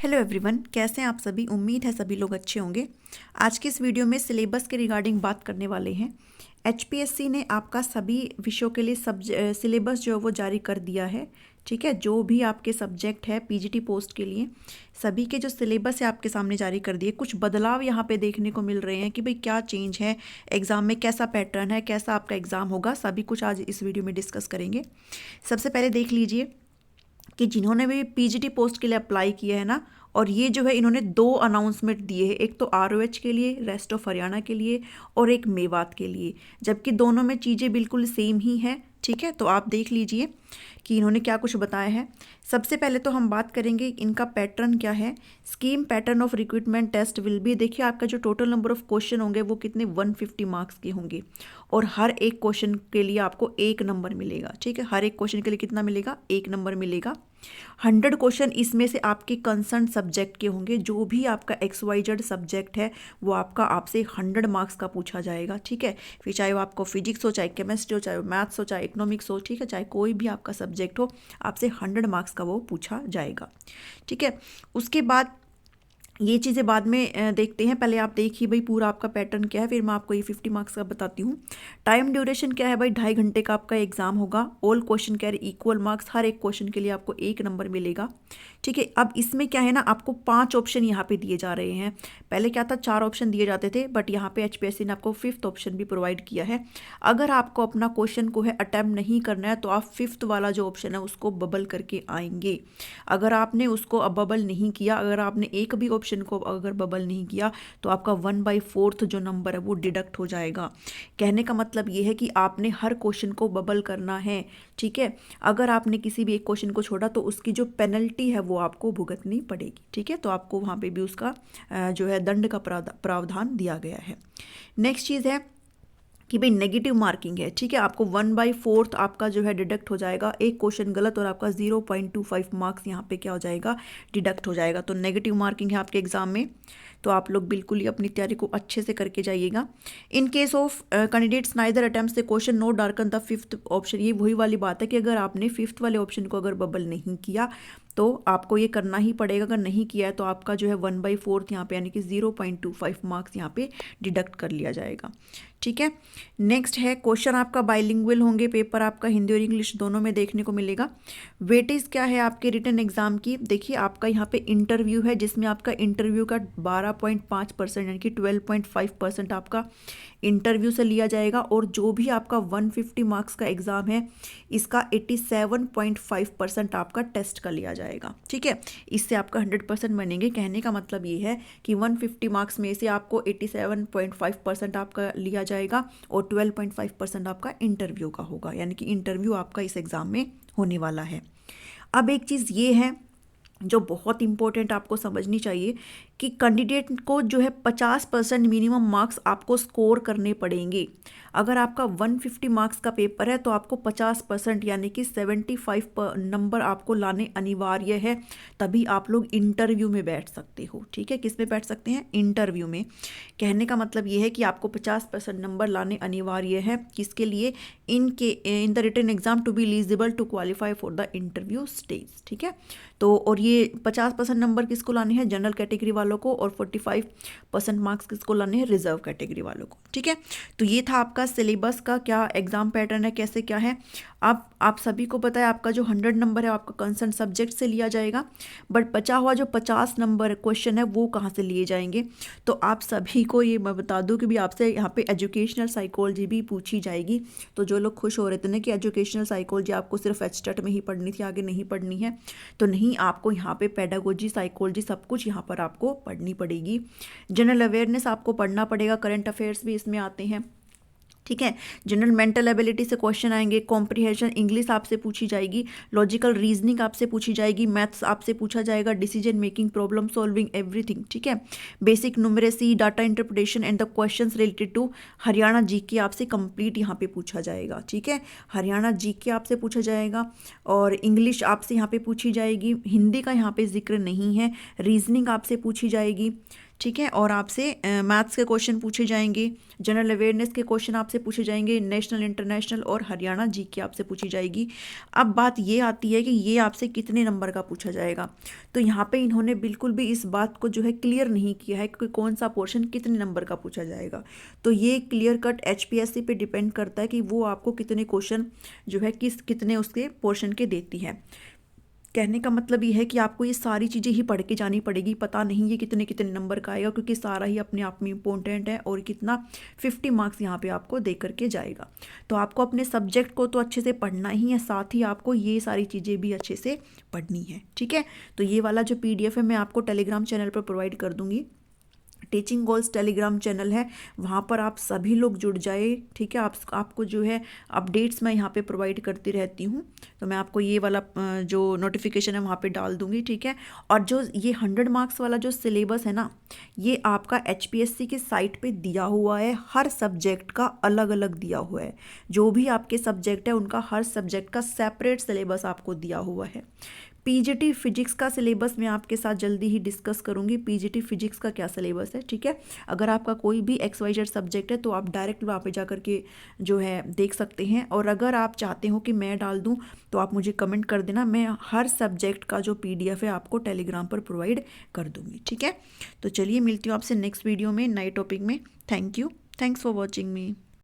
Hello everyone, कैसे हैं आप सभी। उम्मीद है सभी लोग अच्छे होंगे। आज की इस वीडियो में सिलेबस के रिगार्डिंग बात करने वाले हैं। एचपीएससी ने आपका सभी विषयों के लिए सिलेबस जो है वो जारी कर दिया है। ठीक है, जो भी आपके सब्जेक्ट है पीजीटी पोस्ट के लिए सभी के जो सिलेबस है आपके सामने जारी कर दिए। कुछ बदलाव यहाँ पे देखने को मिल रहे हैं कि भाई क्या चेंज है, एग्ज़ाम में कैसा पैटर्न है, कैसा आपका एग्ज़ाम होगा, सभी कुछ आज इस वीडियो में डिस्कस करेंगे। सबसे पहले देख लीजिए कि जिन्होंने भी पीजीटी पोस्ट के लिए अप्लाई किया है ना, और ये जो है इन्होंने दो अनाउंसमेंट दिए हैं, एक तो आरओएच के लिए, रेस्ट ऑफ हरियाणा के लिए, और एक मेवात के लिए, जबकि दोनों में चीज़ें बिल्कुल सेम ही हैं। ठीक है, तो आप देख लीजिए कि इन्होंने क्या कुछ बताया है। सबसे पहले तो हम बात करेंगे इनका पैटर्न क्या है। Scheme pattern of recruitment test will be, देखिए आपका जो टोटल नंबर ऑफ क्वेश्चन होंगे वो कितने 150 मार्क्स के होंगे, और हर एक क्वेश्चन के लिए आपको 1 नंबर मिलेगा। ठीक है, हर एक क्वेश्चन के लिए कितना मिलेगा, 1 नंबर मिलेगा। 100 क्वेश्चन इसमें से आपके कंसर्न सब्जेक्ट के होंगे। जो भी आपका XYZ सब्जेक्ट है वो आपका आपसे 100 मार्क्स का पूछा जाएगा। ठीक है, फिर चाहे वो आपको फिजिक्स हो, चाहे केमिस्ट्री हो, चाहे मैथ्स हो, चाहे इकोनॉमिक्स हो, ठीक है, चाहे कोई भी आपका सब्जेक्ट हो, आपसे 100 मार्क्स का वो पूछा जाएगा। ठीक है, उसके बाद ये चीज़ें बाद में देखते हैं। पहले आप देखिए भाई पूरा आपका पैटर्न क्या है, फिर मैं आपको ये 50 मार्क्स का बताती हूँ। टाइम ड्यूरेशन क्या है भाई, 2.5 घंटे का आपका एग्जाम होगा। All question carry equal marks, हर एक क्वेश्चन के लिए आपको 1 नंबर मिलेगा। ठीक है, अब इसमें क्या है ना, आपको 5 ऑप्शन यहाँ पे दिए जा रहे हैं। पहले क्या था, 4 ऑप्शन दिए जाते थे, बट यहाँ पे एचपीएससी ने आपको 5th ऑप्शन भी प्रोवाइड किया है। अगर आपको अपना क्वेश्चन को है अटैम्प्ट नहीं करना है तो आप 5th वाला जो ऑप्शन है उसको बबल करके आएंगे। अगर आपने उसको अब बबल नहीं किया, अगर आपने एक भी ऑप्शन को अगर बबल नहीं किया तो आपका 1/4 जो नंबर है वो डिडक्ट हो जाएगा। कहने का मतलब ये है कि आपने हर क्वेश्चन को बबल करना है। ठीक है, अगर आपने किसी भी एक क्वेश्चन को छोड़ा तो उसकी जो पेनल्टी है वो आपको भुगतनी पड़ेगी। ठीक है, तो आपको वहाँ पे भी उसका जो है दंड का प्रावधान दिया गया है। नेक्स्ट चीज़ है कि भाई नेगेटिव मार्किंग है। ठीक है, आपको 1/4 आपका जो है डिडक्ट हो जाएगा। एक क्वेश्चन गलत और आपका 0.25 मार्क्स यहाँ पे क्या हो जाएगा, डिडक्ट हो जाएगा। तो नेगेटिव मार्किंग है आपके एग्जाम में, तो आप लोग बिल्कुल ही अपनी तैयारी को अच्छे से करके जाइएगा। In case of candidates neither attempt the question nor darken the 5th option, ये वही वाली बात है कि अगर आपने 5th वाले ऑप्शन को अगर बबल नहीं किया तो आपको ये करना ही पड़ेगा। अगर नहीं किया है तो आपका जो है 1/4 यहाँ पे यानी कि 0.25 मार्क्स यहाँ पे डिडक्ट कर लिया जाएगा। ठीक है, नेक्स्ट है क्वेश्चन आपका बाइलिंगुअल होंगे, पेपर आपका हिंदी और इंग्लिश दोनों में देखने को मिलेगा। वेटेज क्या है आपके रिटन एग्जाम की, देखिए आपका यहाँ पे इंटरव्यू है जिसमें आपका इंटरव्यू का 12.5% यानी कि 12.5% आपका इंटरव्यू से लिया जाएगा, और जो भी आपका 150 मार्क्स का एग्जाम है इसका 87.5% आपका टेस्ट का लिया जाएगा। ठीक है, इससे आपका 100% बनेंगे। कहने का मतलब ये है कि 150 मार्क्स में से आपको 87.5% आपका लिया जाएगा और 12.5% आपका इंटरव्यू का होगा, यानी कि इंटरव्यू आपका इस एग्ज़ाम में होने वाला है। अब एक चीज़ ये है जो बहुत इंपॉर्टेंट आपको समझनी चाहिए कि कैंडिडेट को जो है 50% मिनिमम मार्क्स आपको स्कोर करने पड़ेंगे। अगर आपका 150 मार्क्स का पेपर है तो आपको 50% यानी कि 75 नंबर आपको लाने अनिवार्य है, तभी आप लोग इंटरव्यू में बैठ सकते हो। ठीक है, किस में बैठ सकते हैं, इंटरव्यू में। कहने का मतलब ये है कि आपको 50% नंबर लाने अनिवार्य है, किसके लिए, in the written exam to be eligible to qualify for the interview stage. ठीक है, तो और ये 50% नंबर किसको लाने हैं, जनरल कैटेगरी वालों को, और 45% मार्क्स किसको लाने हैं, रिजर्व कैटेगरी वालों को। ठीक है, तो ये था आपका सिलेबस का क्या एग्जाम पैटर्न है, कैसे क्या है। अब आप सभी को पता है आपका जो 100 नंबर है आपका कंसर्न सब्जेक्ट से लिया जाएगा, बट बचा हुआ जो 50 नंबर क्वेश्चन है वो कहाँ से लिए जाएंगे। तो आप सभी को ये मैं बता दूं कि भी आपसे यहाँ पे एजुकेशनल साइकोलॉजी भी पूछी जाएगी। तो जो लोग खुश हो रहे थे ना कि एजुकेशनल साइकोलॉजी आपको सिर्फ एचटेट में ही पढ़नी थी, आगे नहीं पढ़नी है, तो नहीं, आपको यहाँ पे पेडागोजी, साइकोलॉजी सब कुछ यहाँ पर आपको पढ़नी पड़ेगी। जनरल अवेयरनेस आपको पढ़ना पड़ेगा, करंट अफेयर्स भी इसमें आते हैं। ठीक है, जनरल मेंटल एबिलिटी से क्वेश्चन आएंगे, कॉम्प्रिहेंशन इंग्लिश आपसे पूछी जाएगी, लॉजिकल रीजनिंग आपसे पूछी जाएगी, मैथ्स आपसे पूछा जाएगा, decision making, problem solving, everything. ठीक है, basic numeracy, data interpretation and the questions related to Haryana GK आपसे कंप्लीट यहाँ पे पूछा जाएगा। ठीक है, हरियाणा जीके आपसे पूछा जाएगा, और इंग्लिश आपसे यहाँ पे पूछी जाएगी, हिंदी का यहाँ पे जिक्र नहीं है, रीजनिंग आपसे पूछी जाएगी। ठीक है। और आपसे मैथ्स के क्वेश्चन पूछे जाएंगे, जनरल अवेयरनेस के क्वेश्चन आपसे पूछे जाएंगे, नेशनल इंटरनेशनल और हरियाणा जीके आपसे पूछी जाएगी। अब बात ये आती है कि ये आपसे कितने नंबर का पूछा जाएगा। तो यहाँ पे इन्होंने बिल्कुल भी इस बात को जो है क्लियर नहीं किया है कि कौन सा पोर्शन कितने नंबर का पूछा जाएगा। तो ये क्लियर कट HPSC पे डिपेंड करता है कि वो आपको कितने क्वेश्चन जो है कितने उसके पोर्शन के देती है। कहने का मतलब ये है कि आपको ये सारी चीज़ें ही पढ़ के जानी पड़ेगी, पता नहीं ये कितने कितने नंबर का आएगा, क्योंकि सारा ही अपने आप में इम्पोर्टेंट है और कितना 50 मार्क्स यहाँ पे आपको दे करके जाएगा। तो आपको अपने सब्जेक्ट को तो अच्छे से पढ़ना ही है, साथ ही आपको ये सारी चीज़ें भी अच्छे से पढ़नी है। ठीक है, तो ये वाला जो PDF है मैं आपको टेलीग्राम चैनल पर प्रोवाइड कर दूँगी। टीचिंग गोल्स टेलीग्राम चैनल है, वहाँ पर आप सभी लोग जुड़ जाए। ठीक है, आपको जो है अपडेट्स मैं यहाँ पे प्रोवाइड करती रहती हूँ, तो मैं आपको ये वाला जो नोटिफिकेशन है वहाँ पे डाल दूँगी। ठीक है, और जो ये 100 मार्क्स वाला जो सिलेबस है ना, ये आपका HPSC की साइट पे दिया हुआ है, हर सब्जेक्ट का अलग अलग दिया हुआ है। जो भी आपके सब्जेक्ट है उनका हर सब्जेक्ट का सेपरेट सिलेबस आपको दिया हुआ है। PGT फिजिक्स का सिलेबस मैं आपके साथ जल्दी ही डिस्कस करूंगी, PGT फिजिक्स का क्या सिलेबस है। ठीक है, अगर आपका कोई भी XYZ सब्जेक्ट है तो आप डायरेक्ट वहाँ पे जा कर के जो है देख सकते हैं, और अगर आप चाहते हो कि मैं डाल दूँ तो आप मुझे कमेंट कर देना, मैं हर सब्जेक्ट का जो PDF है आपको टेलीग्राम पर प्रोवाइड कर दूँगी। ठीक है, तो चलिए मिलती हूँ आपसे नेक्स्ट वीडियो में नए टॉपिक में। Thank you, thanks for watching me.